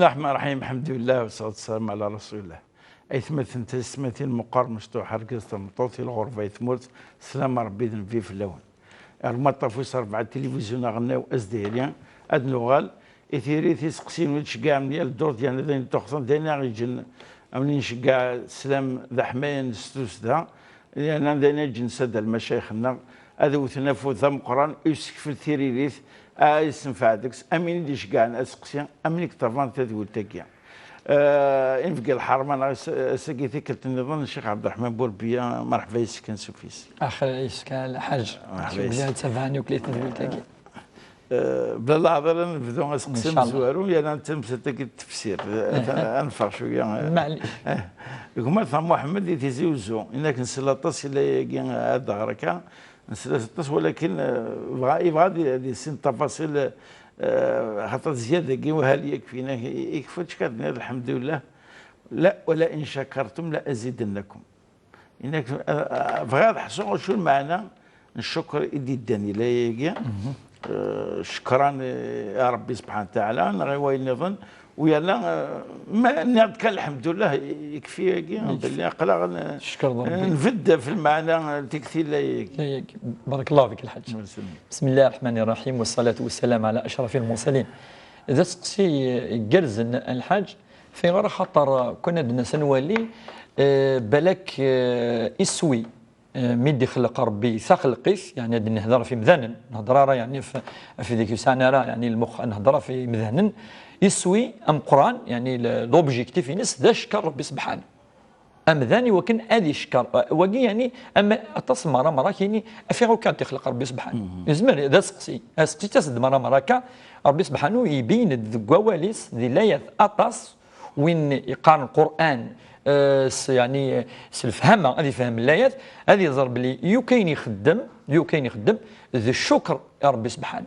الله الرحمن الرحيم. الحمد لله والصلاة والسلام على رسول الله. أيثمة تسمتي المقار مشطوح ركزت مطوطي الغرفة يثمرت سلام ربي ذنبي في اللون المطة فوس 4 تلفزيون غناو أزديريان أدنوغال إثيري تيسقسين وتشقاع من الدور ديالنا ذين تخصن دينا غيجن أمني نشقاع سلام ذا حماين ستوس ذا لأن ذينا جنسد المشايخنا هذا وثنافو ذا مقران يسكف الثيريريث اسم فادكس امين ديش كاع اسقسيا امين كتافان تدول تاكيا انفق الحرمان سقيتي كنت نظن الشيخ عبد الرحمن بولبيا مرحبا يسكن سوفيس اخر يسكن الحاج مرحبا تفاني وكليت تدول تاكيا بلا لا هضر نبداو نسقسم زوارو يا انت مسدك التفسير انفر شويه معليش هما ثم محمد يتزوجوا انك نسلطس الى هذا غركا نسلطس ولكن يبغى هذه سن تفاصيل خاطر زياده كي وهل يكفينا يكفي شكرنا الحمد لله لا ولئن شكرتم لازيدنكم انك بغا تحسوا شو المعنى الشكر يدي الدني لا يجي شكرا يا ربي سبحانه وتعالى نغيوين نظن ويلا ما نعطيك الحمد لله يكفي باللي قلا نفد في المعنى التكثير لا بارك الله فيك الحاج. بسم الله الرحمن الرحيم والصلاة والسلام على أشرف المرسلين. إذا سقسي جرز الحاج في غير خطر كنا بدنا سنولي بالك اسوي ميدي خلق ربي ثقل قيس يعني نهضر في مذنن نهضر يعني في ذيك السنه يعني المخ نهضر في مذنن يسوي ام قران يعني لوبجيكتيف ناس ذا شكر ربي سبحانه ام ذاني وكن ادي شكر وقي يعني اما تصل مره كايني في غير كان تخلق ربي سبحانه زمان ذا سقسي تسد مره ربي سبحانه يبين الكواليس ذي لا اطاس وين يقارن القران يعني الفهم هذه فهم الايات هذه يظهر بلي يو كاين يخدم ذي الشكر يا ربي سبحانه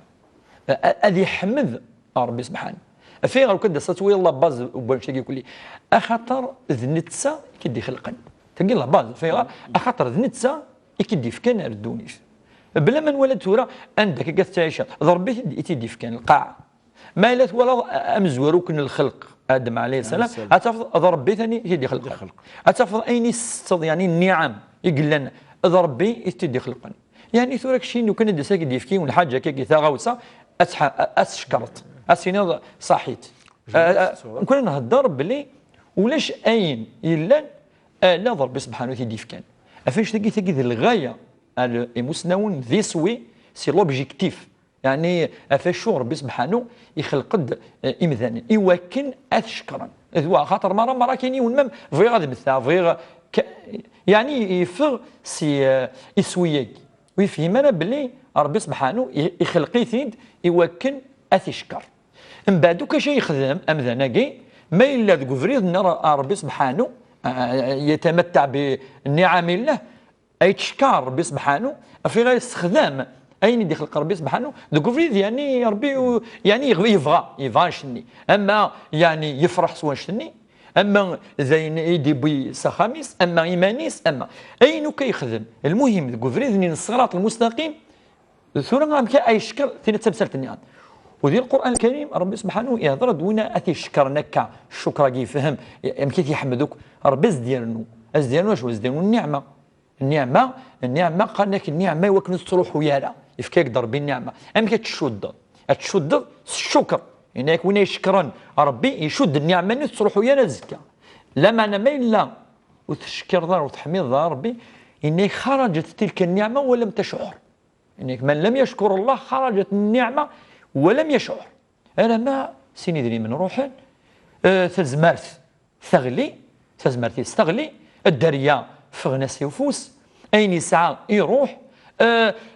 هذه يحمد ربي سبحانه في غير كدا ستوي الله باز وباش يقول لي اخاطر ذنتسا كيدي خلقني تلقى الله باز في اخاطر ذنتسا كيدي فكان ردونيش بلا ما نولد تورا عندك كتعيش ضربي تيدي فكان القاع ما لا ولا امزورو كن الخلق آدم عليه السلام أتفضل ربي ثاني يدي خلق أتفضل أين يعني النعم يقول لنا ربي يتدي خلقني يعني ثورك شي كنا دساك ديفكي والحاجة كي ثاغوسا أتشكرت أسينا صحيت كنا نهضر بلي ولاش أين إلا لا ربي سبحانه يتدي فكان أفاش تلقي الغاية المسنون ذي سوي سي لوبجيكتيف يعني افاشو ربي سبحانه يخلق امذان يوكن اشكرا هو خاطر مره كاين ونمم فيغ غادي مثلا فيغ يعني يفغ سي يسويك ويفهم انا بلي ربي سبحانه يخلق ثيد يوكن اشكر من بعد كاش يخدم امذانكي ما الا تقفريد نرى ربي سبحانه يتمتع بالنعم الله اي تشكر ربي سبحانه في غير استخدام اين يدي خلق ربي سبحانه دوكوفريد يعني ربي يعني يبغى شني اما يعني يفرح سوا شني اما زين يدي بي سخاميس اما ايمانيس اما اين كيخدم المهم دوكوفريد من الصراط المستقيم ثورة غام اي شكر ثين تبسلت النعم ودي القران الكريم ربي سبحانه يهضر دونا اثي شكر نكا الشكر كي يفهم يمكن يحمدوك ربي زديرنو واش زديرنو النعمه قال لك النعمه وكن تروح وياها يفكاك ضربي النعمه ام كتشد الشكر يعني وين يشكرن ربي يشد النعمه اللي تروح وياها الزكاه لا معنى ما الا وتشكر ضار وتحميد ضار ربي انك خرجت تلك النعمه ولم تشعر انك من لم يشكر الله خرجت النعمه ولم يشعر انا ما سيني من روحي تزمرت تستغلي الدريا فغناس يفوس اين يسعى يروح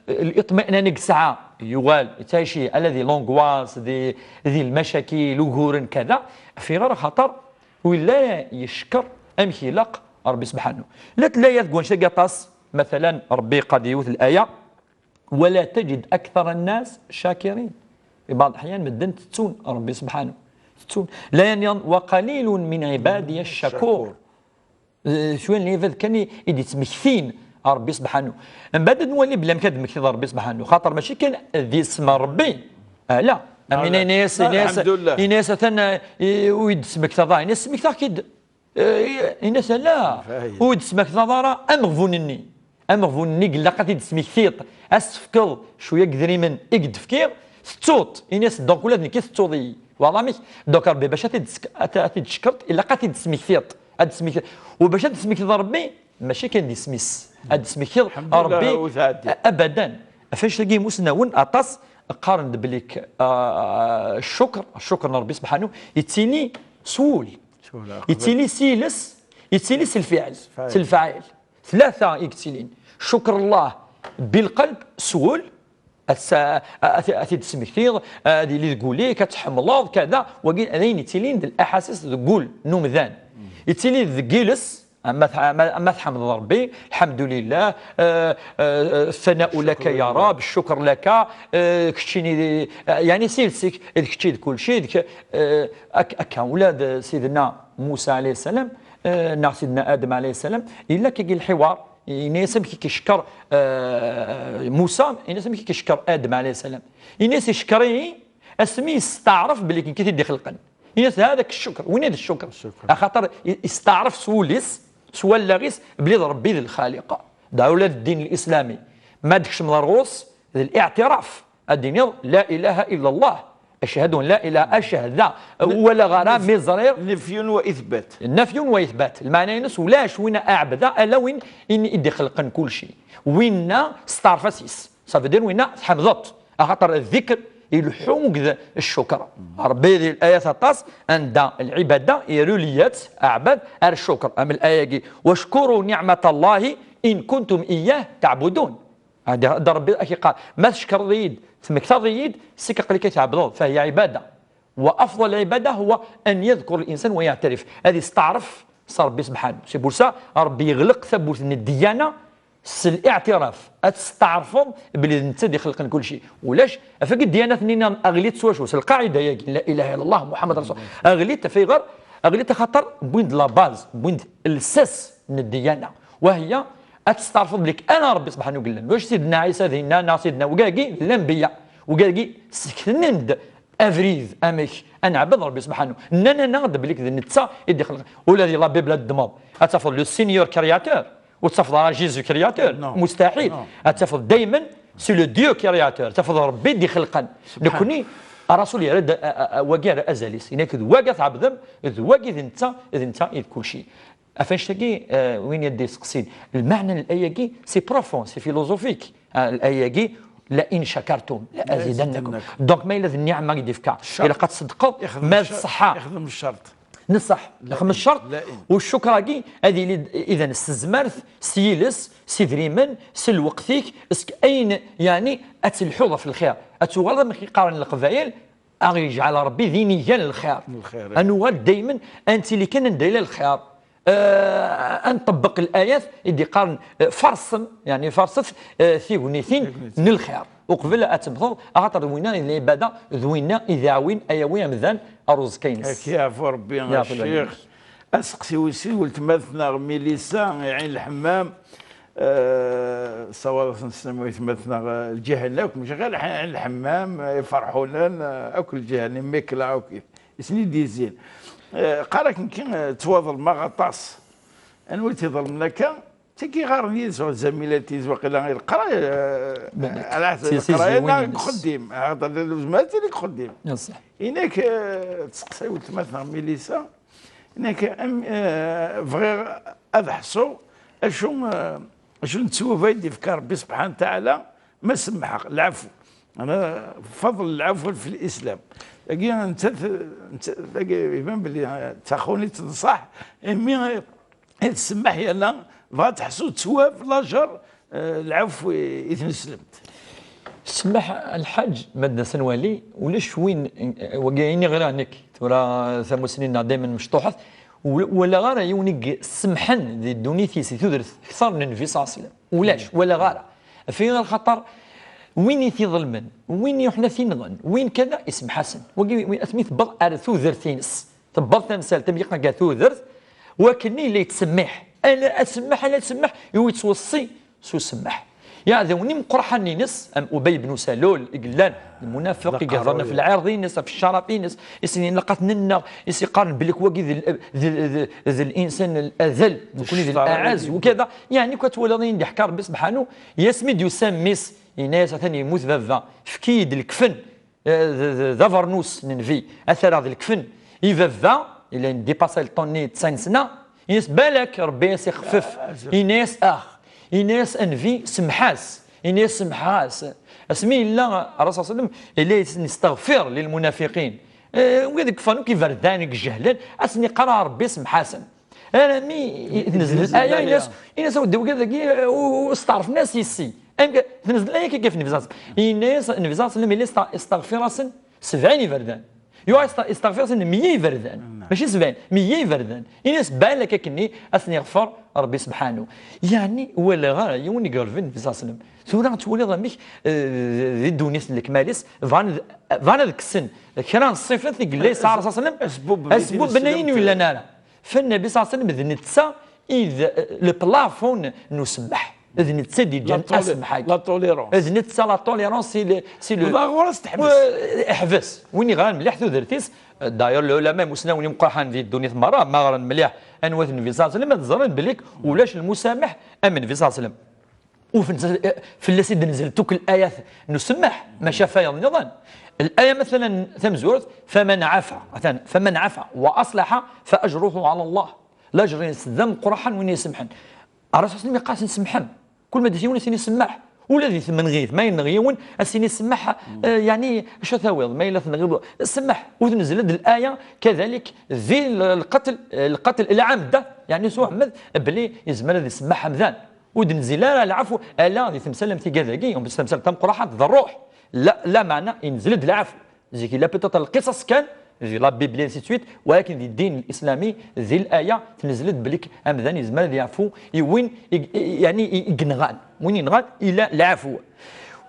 الاطمئنان ساعه يغال تاشي الذي لونغواس ذي المشاكل وغورن كذا في غير خطر ولا يشكر ام خلق ربي سبحانه لا تلاقي تقول شي قطاس مثلا ربي قد يوث الايه ولا تجد اكثر الناس شاكرين في بعض الاحيان مدن تتون ربي سبحانه تتون لا ينين وقليل من عبادي الشكور شويه اللي كان يدي تمكثين ربي سبحانه من بعد نولي بلا مكاد مكتب ربي سبحانه خاطر ماشي كان ذي اسم ربي لا امين الناس ثنا ويد سمك تضا الناس سمك تاكيد الناس لا ويد سمك تضا امغفونني قال قد سمك ثيط اسفكل شويه قدري من اقد فكير ستوت الناس دونك ولاد كي ستوضي والله مي دوك ربي باش تشكرت الا قاتي تسميك ثيط هاد سميك وباش تسميك ربي ماشي كان دي سميس هاد سميك ربي ابدا فاش تلقي مسنون اطاس قارن بليك الشكر ربي سبحانه يتيني سول يتيني سيلس الفاعل ثلاثه يكتلين شكر الله بالقلب سول تسمي كثير هذه اللي تقول لي كتحملض كذا وكاين هذين يتيلين الاحاسيس تقول نومذان يتيلين جيلس اما تحمد ربي الحمد لله الثناء لك يا رب الشكر لك كشيني يعني سيلسك كشي كل شيء اكا ولاد سيدنا موسى عليه السلام نا سيدنا ادم عليه السلام الا كي الحوار يناسب كي كيشكر موسى يناسب كي كيشكر ادم عليه السلام يناس يشكري اسمي يستعرف باللي كي تدي خلقا يناس هذاك الشكر وين هذا الشكر خاطر يستعرف سوليس سوال لاغيس بلي ربي ذي الخالق دولة الدين الاسلامي ما دكش مضرغوص الاعتراف الدين لا اله الا الله اشهد ان لا اله اشهد ولا غرام مزرير نفي واثبات المعنى ينس ولاش وين اعبد الا وين اني ادي خلقا كل شيء وين ستارفاسيس صافي دير وين حمضت خاطر الذكر يلحوم الشكر ربي ذي الايه طاس عند العباده يروليات اعبد الشكر ام الايه واشكروا نعمه الله ان كنتم اياه تعبدون هذا ربي قال ما تشكر ضيد ثمك ضيد سكق اللي كتعبد فهي عباده وافضل العباده هو ان يذكر الانسان ويعترف هذه استعرف صار ربي سبحانه سي بورسا ربي يغلق ثبوت ان الديانه الاعتراف تستعرفوا بلي انت اللي خلقنا كل شيء ولاش فك الديانات نينا اغليت سواش القاعده هي لا اله الا الله محمد رسول الله اغليت في غير اغليت خاطر بويند لا باز بويند الساس من الديانه وهي تستعرفوا بليك انا ربي سبحانه قال لنا واش سيدنا عيسى ذينا سيدنا وكاكي الانبياء وكاكي سكنند افريز امك انا عبد ربي سبحانه انا نغد بليك نتا يدي خلق والذي لا بيبل الدماغ اتفضل لو سينيور كرياتور وتفضل على جيزو كرياتور مستحيل تفضل دائما سي لو ديو كرياتور تفضل ربي دي خلقا نكوني الرسول يرد وقع ازاليس هناك واقف عبدم اذ واقف انت كل شيء افاش تلقي وين يدي سقسين المعنى الايه سي بروفون سي فيلوزوفيك الايه لئن شكرتم لازيدنكم دونك ما الا النعمه اللي فيك الا قد صدقوا ما الصحه يخدم الشرط نصح خمس شرط والشكر كي هذه اذا استزمرت سيلس سيدريمن سل وقتك اين يعني اتلحوظ في الخير اتغلظ من قارن القبائل يجعل ربي ذينيا للخير انو دائما انت اللي كان ندير الخير نطبق الايات اللي قارن فرصم يعني فرصت ثيغنيثين للخير وقبل اتبضل اعطر وينا العباده ذوينا اذا وين ايوي مذان اروز كاينس كيعفو ربي يا الشيخ اسقسي ويسي ولتماثنا ميليسا يعني الحمام صواب نسميو يتماثنا الجهل مش غير الحمام يفرحوا لنا اكل جهل ميكلا وكيف اسني ديزين قالك يمكن تواضل ما غطاس انا وليت ظلم لك تكي غار يسوع زميلاتي وقيلا غير القرايه على حسب القرايه خديم هذا الزمالتي اللي خديم صح هناك تسقسي وتمثل ميليسا هناك فغير اضحصوا اشو نتسوى فايدي في ربي سبحانه وتعالى ما سمح العفو انا فضل العفو في الاسلام تلاقي انت تلاقي يبان بلي تاخوني تنصح مي تسمح يلا بغا تحسو تسوى في لاجر العفو اذا سلمت سمح الحاج مدنا سنوالي ولاش وين وكايني غير هناك ترى ثم سنين دائما مشطوحه ولا غير يونيك سمحن ذي دونيتي تدرس اكثر من النبي صلى الله عليه وسلم ولاش ولا غير في غير خطر وين في ظلما وين يحنا في نظن وين كذا اسم حسن وين اسمي تبغ ارثو ذرتينس تبغ تمثال تبيقنا كاثو ذرت وكني اللي تسمح انا اسمح انا اسمح يتوصي سو سمح يعذوني مقرحان نينس ام ابي بن سلول قلان المنافق يقدرنا في العرضين في الشرفين يسني لقتنا يقارن بلك وقي ذي الانسان الاذل يكون ذي الاعز وكذا يعني كتولدين دي حكار بسبحانه يسمد يسميس ناس ثاني يموت ذا فكيد الكفن ذا فرنوس ننفي اثر هذا الكفن يفا الى ديباسي الطوني 9 سنه ينس بالك ربي يخفف يناس يناس انفي سمحاس يناس سمحاس اسمي الله الرسول صلى الله عليه وسلم اللي نستغفر للمنافقين وهذيك فانو كيفردانك جهلا اسني قرا ربي سمحاسن انا مي تنزل الايه الناس ودوا كذا واستعرف ناس يسي تنزل الايه كيف النبي الناس النبي صلى الله عليه وسلم اللي استغفر 70 فردان يستغفر سن 100 فردان ماشي 70 100 فردان الناس بان لك كني اثني يغفر ربي سبحانه يعني ولا غير يوني قال في النبي صلى الله عليه وسلم سورة تولي ضميك ذي الدونيس الكماليس فان ذاك السن كان الصفات اللي قال صلى الله عليه وسلم اسبوب بنين ولا نارا فالنبي صلى الله عليه وسلم ذنتسا اذا البلافون نسمح إذا نتسدي جان أسمح لا توليرونس إذا نتسا لا توليرونس سي لو لا تحبس احبس وين غير مليح ثوثرتيس داير العلماء مسناوني مقرحان في الدنيا مرة ما غير مليح أنوث النبي صلى الله عليه وسلم تزرن بليك ولاش المسامح أمن النبي صلى الله عليه وسلم في اللسيد نزلتوك الآيات نسمح ما شافا النظام الآية مثلا ثمزورت فمن عفا وأصلح فأجره على الله لا جرين ذنب قرحا وين يسمحن الرسول صلى الله عليه وسلم قاس نسمحن كل ما ديتيون سيني سماح والذي ثمن غيث ما ينغيون السيني سماح يعني شثاويض ما يلا ثنغيض سماح وتنزل هذه الآية كذلك ذي القتل العمد يعني سوء عمد بلي يزمر هذه سماح حمذان ودنزل العفو لا ذي ثمسلم تيقاذاكي يوم تسلم تم قرحات ذا الروح لا معنى ينزل العفو زي لا بتات القصص كان في لا بيبلي سي سويت ولكن في الدين الاسلامي ذي الايه تنزلت بليك امذان يزمر يعفو وين يعني ينغان وين ينغان الى العفو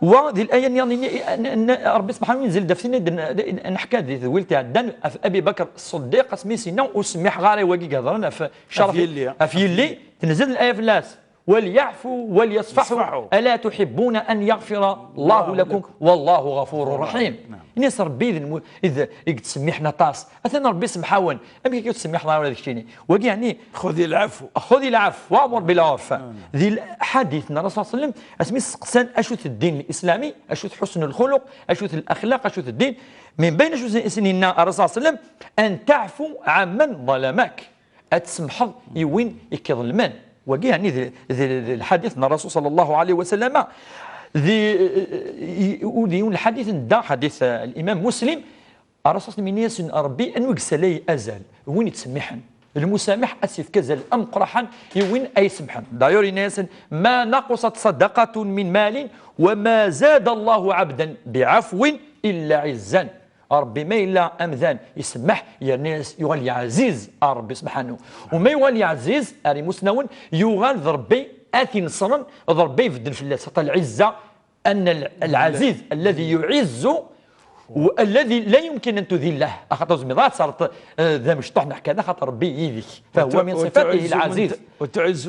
وهذه الايه يعني ربي سبحانه ينزل دفتنا نحكى ذي ذويل تاع الدن ابي بكر الصديق اسمي سينا وسمح غاري واقي هضرنا في شرف افيلي تنزل الايه في الناس وليعفوا وليصفحوا ألا تحبون أن يغفر الله لكم والله غفور رحيم الناس ربي إذا تسميحنا طاس أثنى ربي سمحاون أمي كي تسميحنا ولا ذيك وقي يعني خذي العفو وأمر بالعرف ذي حديثنا الرسول صلى الله عليه وسلم اسمي سقسان أشوث الدين الإسلامي أشوث حسن الخلق أشوث الأخلاق أشوث الدين من بين أشوث سنين الرسول صلى الله عليه وسلم أن تعفو عمن ظلمك أتسمح يوين يكظلمان وقي يعني ذي الحديث من الرسول صلى الله عليه وسلم ذي الحديث دا حديث الإمام مسلم الرسول صلى الله عليه وسلم ربي أن يقسلي أزال وين يتسمحن المسامح أسف كزل أم قرحا وين أي سمحا دايور ناس ما نقصت صدقة من مال وما زاد الله عبدا بعفو إلا عزا ربي ما إلا أمذان يسمح يا ناس يغالي عزيز ربي سبحانه وما يغالي عزيز أري مسنون يغال ضربي آتي نصرا ضربي في الدن في الله سطى العزة أن العزيز الذي يعز والذي لا يمكن أن تذله أخطر زميضات صارت ذا مشطح نحكي هذا خاطر ربي يذيك فهو من صفاته العزيز وتعز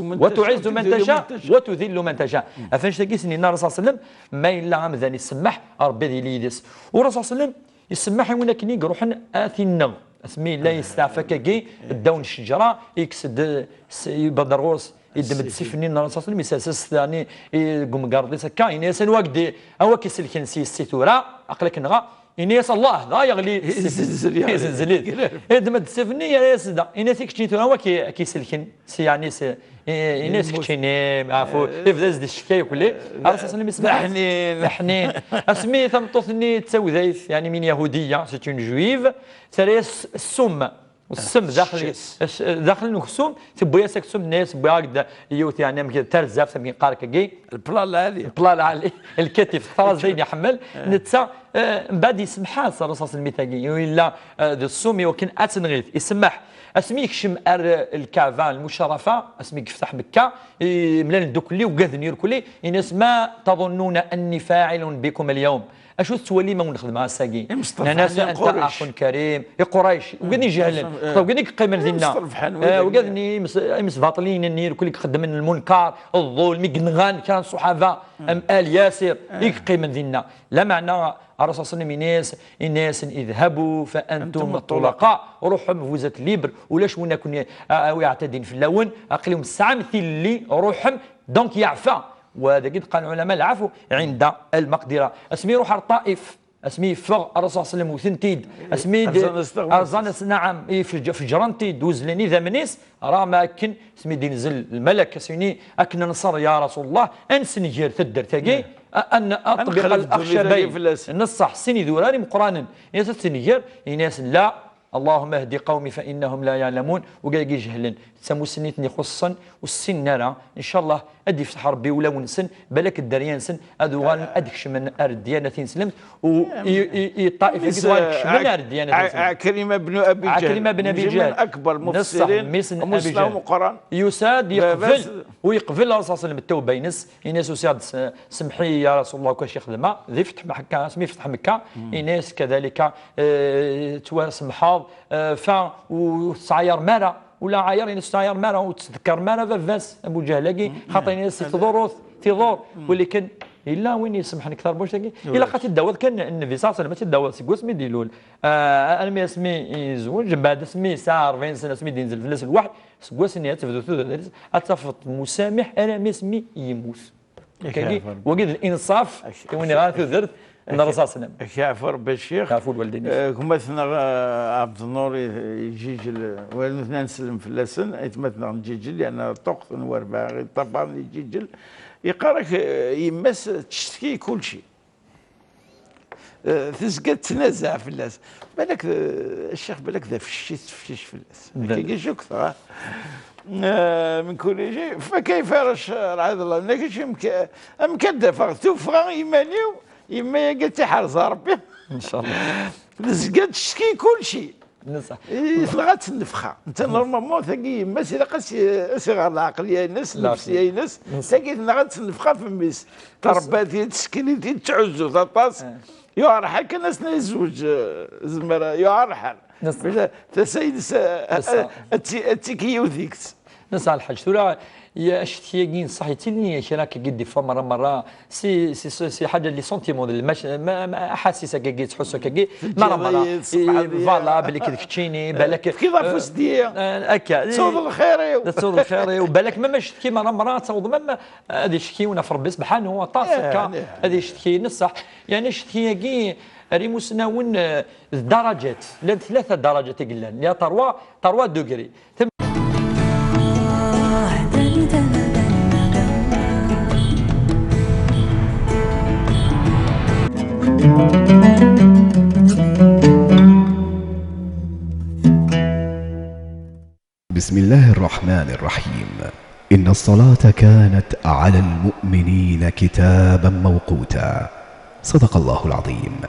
من تشاء وتذل من تشاء أفنش تقيسني النبي صلى الله عليه وسلم ما إلا أمذان يسمح ربي ذي ليدس والرسول صلى الله عليه وسلم يسمح ولكن يروح آثنا اسمي لا يستعفى كي الدون الشجره يكسد بدروس يدمد سيفنين الرسول صلى الله عليه وسلم يساسس يعني يقوم قارضي سكا يناس الوقت هو كيسلكن السيتورا عقلك نغا يناس الله ذا يغلي يزلزل يدمد سيفني يا سدا يناس كشيتورا هو كيسلكن سي يعني يناس كشيني عفوا يفدز دي الشكايه كله الرسول صلى الله عليه وسلم حنين اسمي ثمطثني تسوي ذيث يعني من يهوديه سي اون جويف ثلاث السم والسم داخل النخسوم تبغي ياسك سم الناس بغا هكذا يوت يعني كذا ترزاف سمي قارك كي البلا العالي الكتف ثلاث زين يحمل نتسا من بعد يسمح الرسول صلى الله عليه وسلم ولا السم يمكن اتنغيث يسمح اسميك شم الكعبه المشرفه اسميك يفتح مكه ملان دوكلي وقاذ نيركلي الناس ما تظنون اني فاعل بكم اليوم اشو تولي ما نخدمها ساكي مصطفى ناس حنان انت قريش. اخ كريم قريش وقادني جهلن وقادني قيمه ديالنا مصطفى حنان وقادني مس باطلين النير كل خدم من المنكر الظلم ميغنغان كان الصحابه ال ياسر قيمه ديالنا لا معنى الرسول صلى الله عليه وسلم الناس اذهبوا فانتم الطلقاء روحهم فوزات ليبر ولا شونا كنا يعتدين في اللون اقلهم الساعه مثل اللي روحهم دونك يعفى وهذا قد قال العلماء العفو عند المقدره اسمي روح الطائف اسمي فغ الرسول صلى الله عليه وسلم وثنتيد اسمي ارزان نعم في جرانتي دوز لني ذا منيس راه ما كن اسمي دي نزل الملك سيني اكن نصر يا رسول الله انسنجير تدر تاقي ان اطبق الاخشبين نصح سني ذوراني مقرانا يا سنجير يناس لا اللهم اهدي قومي فانهم لا يعلمون وقال يجهلن سمو سنيتني خصا والسن نرى ان شاء الله ادي يفتح ربي ولا ونسن بالك الدريان سن ادوغان ادكش من الديانه تنسلمت والطائفه كدوان من الديانه عكرمه بن ابي جهل عكرمه بن ابي جهل اكبر مفسرين ومسلم القران يساد يقفل ويقفل الرسول صلى الله عليه وسلم التوبه ينس ينس يساد سمحي يا رسول الله كاش يخدمها ذي فتح مكه اسمي فتح مكه ينس كذلك سمحاض فا وسعير مره ولا عاير ينس عاير مره وتذكر مره فاس ابو جهل خاطر ينس تضور ولكن الا وين يسمحني اكثر بوش تاكي الا قات الدواء كان النبي صلى الله عليه وسلم الدواء سكوس مي ديلول انا اسمي يزوج بعد اسمي ساعه 40 سنه اسمي ينزل في الناس الواحد سكوس اني تفدو اتفط مسامح انا ما اسمي يموت كاكي وقيد الانصاف وين غادي ذرت ان الرسول صلى الله عليه وسلم يعفو ربي الشيخ يعفو الوالدين كما مثلا عبد النور يجيجل ولدنا نسلم في اللسن مثلا نجيجل لان طقط نوار باغي طبعا يجيجل يقارك يمس تشتكي كل شيء تزقد تنازع في الناس بالك الشيخ بالك ذا فشيش في الناس كي يجوك من كل شيء فكيف رعاية الله منك شيء مكدف توفى ايمانيو يما قلت حرز ربي ان شاء الله تزقد تشتكي كل شيء نصح لغات النفخه انت نورمالمون ثقي ماشي لقاش صغار العقليه الناس النفسيه الناس ثقي لغات النفخه في الميس ترباتي تسكنيتي تعزو تطاس يعرح كناس يزوج زمر يعرح تسيد التكيه وذيكت نسعى الحاج ترى يا اشتياقين صحيح تلني شراك قدي مره سي حاجه لي سونتيمون ما احاسيس كي تحس كي مره فوالا بلي كتشيني بالك كي ضافوس دي هكا تصوض الخيري تصوض الخيري وبالك ما شتكي مره تصوض ما هذه شتكي ونا في ربي سبحانه هو طاسك هذه شتكي نصح يعني شتياقي ريموس ناون درجات لا 3 درجات قلنا يا تروا دوغري بسم الله الرحمن الرحيم إن الصلاة كانت على المؤمنين كتابا موقوتا صدق الله العظيم.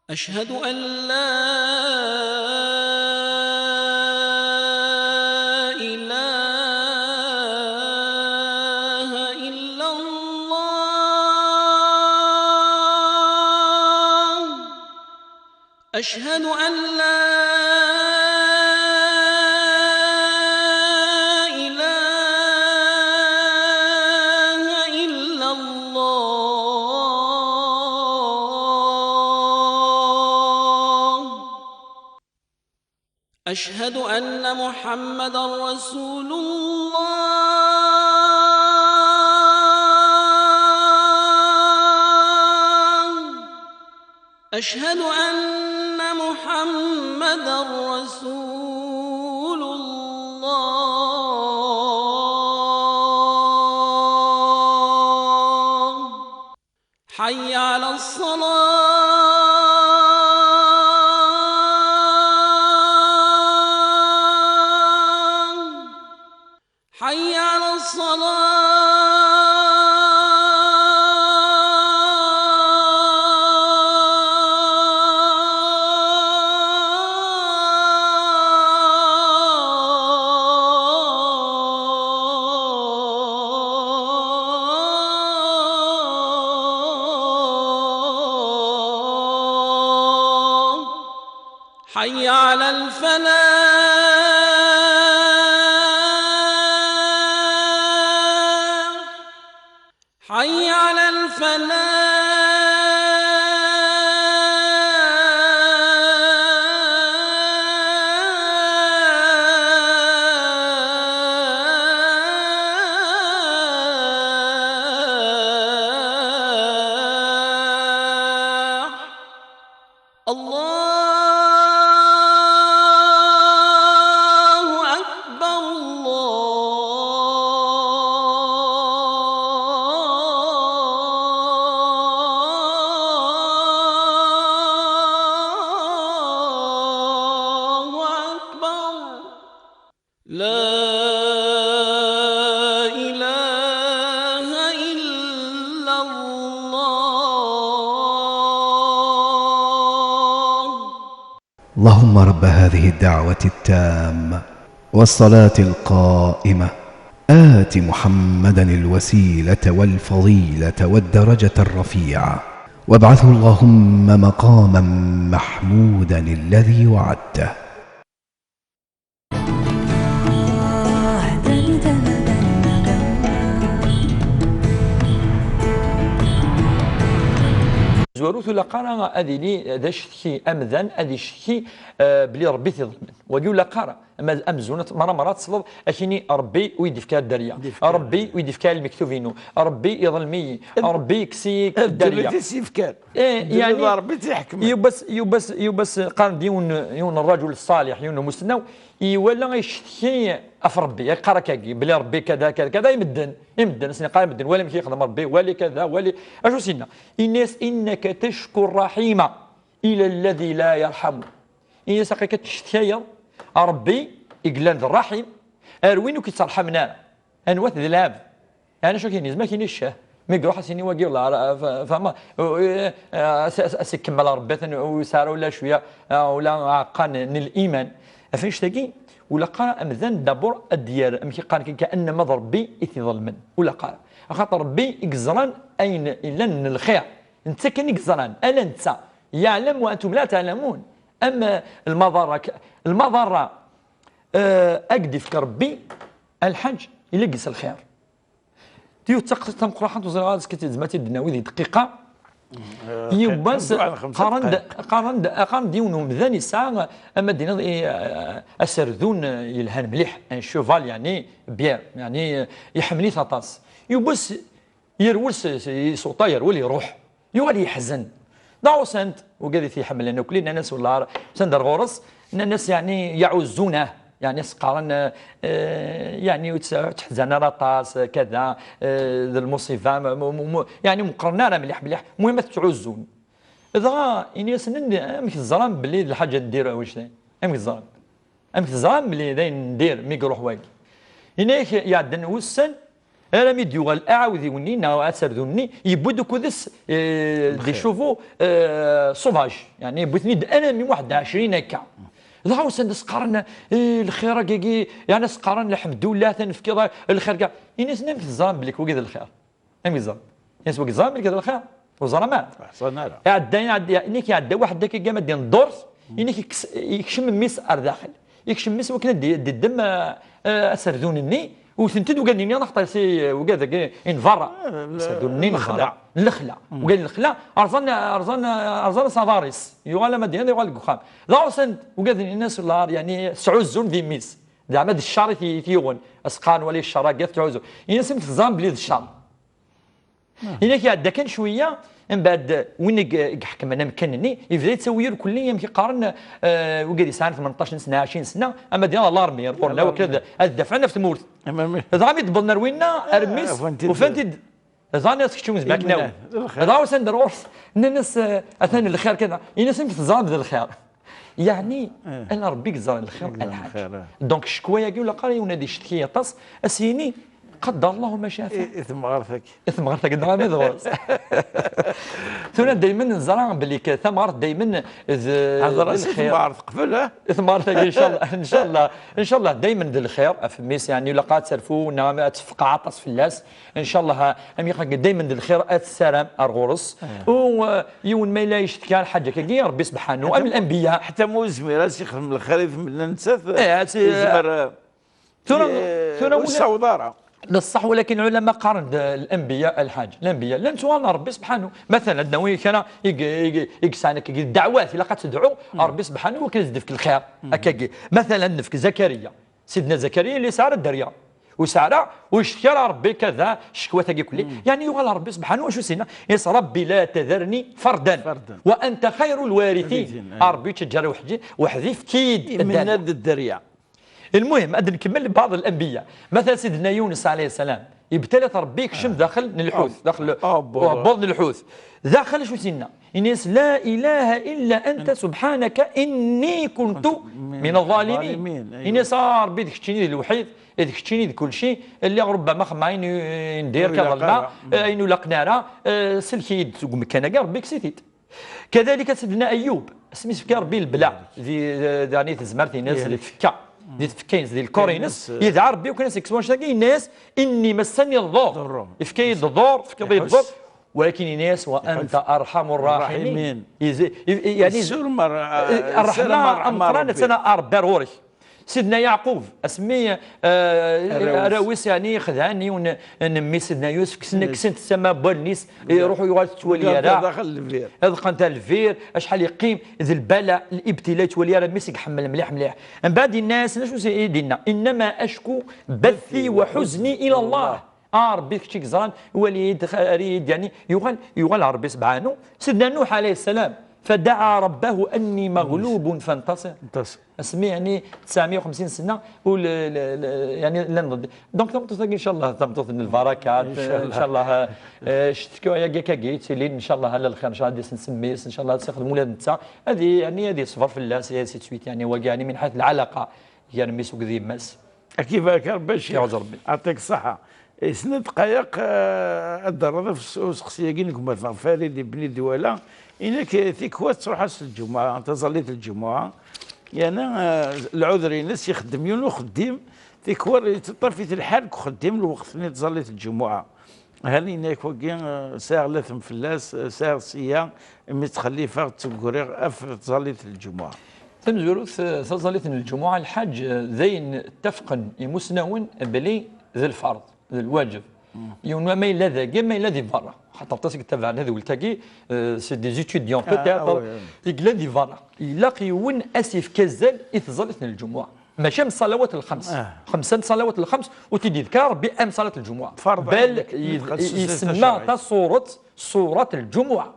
أشهد أن لا إله إلا الله أشهد أن لا أشهد أن محمدًا رسول الله أشهد أن محمدًا رسول الله حي على الصلاة حي حي على الفلاح حي على الفلاح. الله لا إله إلا الله. اللهم رب هذه الدعوة التامة والصلاة القائمة آت محمدا الوسيلة والفضيلة والدرجة الرفيعة وابعثه اللهم مقاما محمودا الذي وعدته. زوروث لقارا هذه لي هذا شتكي امذان هذه شتكي بلي ربي تظلم ويقول لقارا اما امزونت مرات تصلب اكيني ربي ويدفكا الدريا ربي ويدفكا المكتوفينو ربي يظلمي ربي يكسيك الدريا كان يعني ربي تحكم يبس قال يون الرجل الصالح يون مسنو ولا يشتكي اف ربي يقرا كاكي بلي ربي كذا كذا كذا يمدن سني قال يمدن ولا مشي يخدم ربي ولا كذا ولا اشو سينا الناس انك تشكو الرحيم الى الذي لا يرحم الناس ساقي تشتكي ربي يقلان الرحيم اروينو كيترحمنا انوات ذي الاب يعني شو كاين ما كاينش الشاه مي يروح سيني واقي ولا فما كمل ربي وسار ولا شويه ولا عقان الايمان فاش تاكي ولا قرا امذان دابور الديار ماشي قال كان ما ربي يظلمن ولا قال خاطر ربي يقزران اين الا الخير انت كان يقزران الا انت يعلم وانتم لا تعلمون اما المضره اقدف ربي الحج الا قيس الخير تيو تقسم قراحه وزرا سكتي زماتي الدناوي ذي دقيقه يباس قارن ديونهم ذاني ساعه اما دينا اسردون يلهان مليح ان شوفال يعني بير يعني يحملي ثطاس يباس يرول صوتا يرول يروح يولي يحزن داو سنت وقال في حمل لنا كلنا ناس ولا سندر غورس الناس يعني يعوزونه يعني سقارن يعني تحزن راطاس كذا المصيبه يعني مقرنا مليح مليح المهم تعوزون اذا اني سنن امك الظلام باللي الحاجه نديرها واش امك الظلام باللي داين ندير مي يروح واقي هناك يعدن وسن انا ميديو الاعوذي ونينا اسردوني يبدو كذس دي شوفو صوفاج يعني بوثني انا من 21 هكا لا سندس قارن الخير كي يعني سقارن الحمد لله تنفكر الخير كاع الناس نمت الظلام بليك وكذا الخير نمت الظلام الناس وكذا الظلام بليك الخير وظلمات حصلنا لا عدى انك يعدى واحد داك كاع مدين الدرس انك يكشم ميس داخل يكشم ميس وكنا الدم اسردونني وثنتد وقال لي نخطا سي وكذا انفرا سردونني الخلع وقال لي الخلع ارزان صفاريس يقال مدينه يقال قخام لا سند وقال لي الناس يعني سعوزون في ميس زعما الشر تيغون اسقان ولا الشراقات تعوزوا الناس متزام بلي الشر هناك عاد كان شويه من بعد وين حكم انا مكانني يبدا يتسوي كل يوم كيقارن وقال يسعى 18 سنه 20 سنه اما ديال الله رمي قلنا وكذا دفعنا في تمورت زعما يضبلنا روينا ارميس وفانتي زعما تكتشوم زباكنا هذا سندر الناس اثناء الخير كذا الناس متزاد الخير يعني انا ربي يجزر الخير الحاج دونك الشكوى يقول لك قال ينادي شتكي طاس اسيني قدر الله ما شاء فعل. إثم غرتك. إثم غرتك الدرهم مذغوص. ثم دائما نزرع باللي ثمر دائما هذا إثم غرت قبل إثم غرتك إن شاء الله إن شاء الله إن شاء الله دائما ذي الخير فميس يعني لقى تسرفوا نعم تفقع عطس في اللاس إن شاء الله أمي دائما ذي الخير السلام أرغرس ويون ما لا يشتكى حاجة كي ربي سبحانه أم الأنبياء حتى مو زمير يخدم الخير من النساء ثم والصودارة للصح ولكن العلماء قارن الانبياء الانبياء لن سؤال ربي سبحانه مثلا عندنا كان يقسانك الدعوات الا تدعو ربي سبحانه وكيزد فيك الخير هكاكي مثلا نفك زكريا سيدنا زكريا اللي سار الدريا وسارع ويشكر ربي كذا شكوى تاكي كلي يعني يقول ربي سبحانه واش سينا يس ربي لا تذرني فردا وانت خير الوارثين ربي تجري وحدي في كيد من الدريا. المهم أدري نكمل بعض الأنبياء مثلا سيدنا يونس عليه السلام ابتلت ربي كشم داخل الحوت داخل بطن الحوت داخل شو سينا إنيس لا إله إلا أنت سبحانك إني كنت من الظالمين إنيس ربي ديك الشيء الوحيد ديك الشيء كل شيء اللي ربما خمعين ندير كذا الماء إنه لقنارة سلكيد مكانك ربي كسيتيت كذلك سيدنا أيوب اسمي سكر ربي البلاء يعني تزمرتي ناس اللي فكا دي تفكين ديال الكورينس يدعى ربي وكان سيكسوان شاكي الناس اني مسني الضر فكاين الضر فكاين الضر ولكن الناس وانت ارحم الراحمين يعني الرحمه امرنا سنه اربع سيدنا يعقوب اسمي راويس يعني خذاني ونمي سيدنا يوسف كسنت تسمى بالنيس يروحوا يغالطوا توليا داخل الفير هذا قنت الفير اشحال يقيم ذي البلاء الابتلاء توليا راه ميسك حمل مليح من بعد الناس شنو سيدنا انما اشكو بثي وحزني الى الله ربي كشي كزران وليد خريد يعني يغال ربي سبحانه سيدنا نوح عليه السلام فدعا ربه اني مغلوب فانتصر اسمي يعني 950 سنه يعني لن دونك تمطط ان شاء الله تمطط البركات ان شاء الله شتكوا يا كاكيت ان شاء الله على الخير ان شاء الله نسميس ان شاء الله تاخذ مولاد نتا هذه يعني هذه صفر في الله سي سويت يعني هو يعني من حيث العلاقه يعني ميسوك ذي ماس كيفاك باش يعطيك الصحه سنة دقائق الدراسة في السوق سقسياكين كما فريد بن دوله إنك ثيكوات تروح الجمعة أنت صليت الجمعة يعني العذر الناس يخدم يونو خديم ثيكوار طرفيت الحال خديم الوقت اللي تصليت الجمعة هل إنك وكين ساعة لثم فلاس ساعة سيا متخلفة تقولي أف تصليت الجمعة تمزورو صليت الجمعة الحاج زين اتفقا يمسنون بلي ذي الفرض ذي الواجب يوم ما إلا ذا ما إلا ذي برا حتى تصير تبع هذا ولتاكي سي دي ستوديون بوتيتر يقلا دي برا يلاقي ون اسف كزال يتزلت الجمعه ماشي من الصلوات الخمس خمسه صلوات الخمس وتذكر بام صلاه الجمعه بل يسمى صوره الجمعه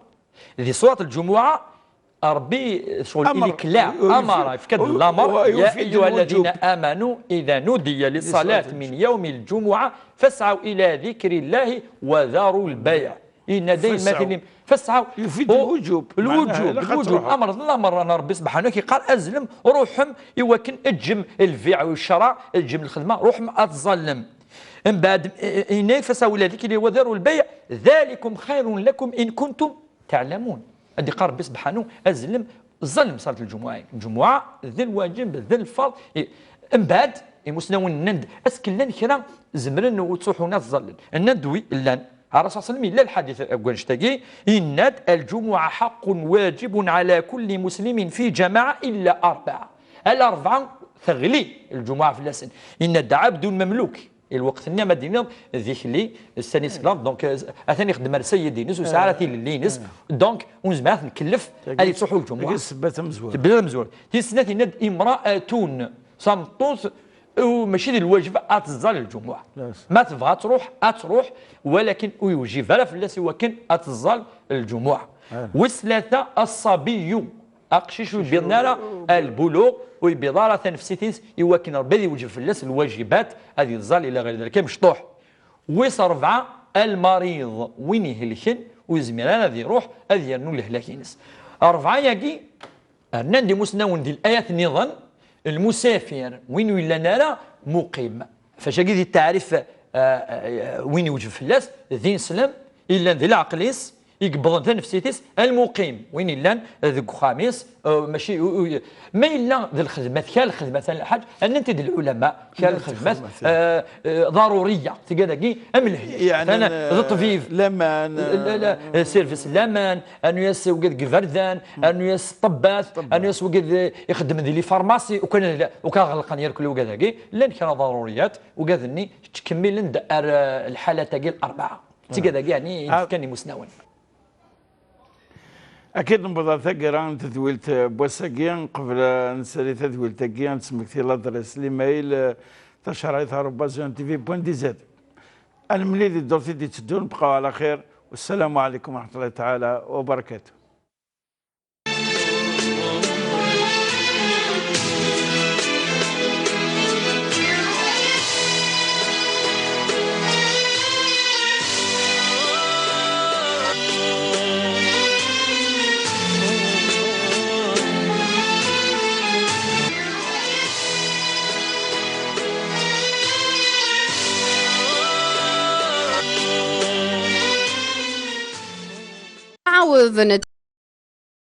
ذي صوره الجمعه ربي شغل اللي كلا امر في كذا الامر يا ايها الذين امنوا اذا نودي للصلاه من يوم الجمعه فاسعوا الى ذكر الله وذروا البيع ان دائما فاسعوا يفيد الوجوب امر الامر انا ربي سبحانه قال ازلم روحهم يوكن اجم البيع والشراء اجم الخدمه روحهم اتظلم من بعد هنا فاسعوا الى ذكر الله وذروا البيع ذلكم خير لكم ان كنتم تعلمون هذه قال ربي سبحانه ازلم ظلم صلاه الجمعه ذي الواجب ذي الفرض من بعد يمسنون النند اسكلن كرا زمرن وتصوحوا ناس ظلل الندوي لان الرسول صلى الله عليه وسلم لا الحديث أقولشتاقي إن الجمعة حق واجب على كل مسلم في جماعة إلا أربعة الأربعة ثغلي الجمعة في اللسن إن الدعاء بدون مملوك الوقت النعمة دينا ذيك لي السنيس كلاف دونك أثاني خدم سيدي نس وساعتي للينس دونك ونزمات نكلف اللي تصحوا الجمعة سبات مزور سبات مزور تيسنات إن امرأة صمتوس وماشي الواجب اتظل الجمعه ما تبغى تروح ولكن ويوجب لا فلاس ولكن اتظل الجمعه وثلاثه الصبي اقشش بيضنا البلوغ وبضاره نفسيتيس يوكن ربي يوجب فلاس الواجبات هذه الظل الى غير ذلك مشطوح اربعه المريض وين يهلكن وزميران هذه يروح هذه يرنو الهلاكينس اربعه ياكي ندي مسنون دي الايات النظام المسافر وين ولا نرى مقيم فاش كيدي التعريف وين يوجد فلاس ذي سلام الا ذي العقليس يقبض نفسيتيس المقيم وين الا ذوك خامس ماشي ما الا ذي الخدمات كالخدمه مثلا الحاج ان انت العلماء كالخدمات ضروريه تلقى املهيه يعني انا ذو طفيف لمان سيرفيس لامان انو ياس وقد قفردان انو ياس طبات انو ياس وقد يخدم ذي لي فارماسي وكان غلقان يركلو كذا لان كان ضروريات وقاذني تكمل الحاله تاعي الاربعه تلقى يعني كان مسنون اكيد نبغى ثقران تدويلت بوساكيان قبل نسالي تدويلت كيان تسمكتي لادريس ليميل تشريط @tv.dz انا ملي دورتي دي تدون بقاو على خير والسلام عليكم ورحمه الله تعالى وبركاته. عوض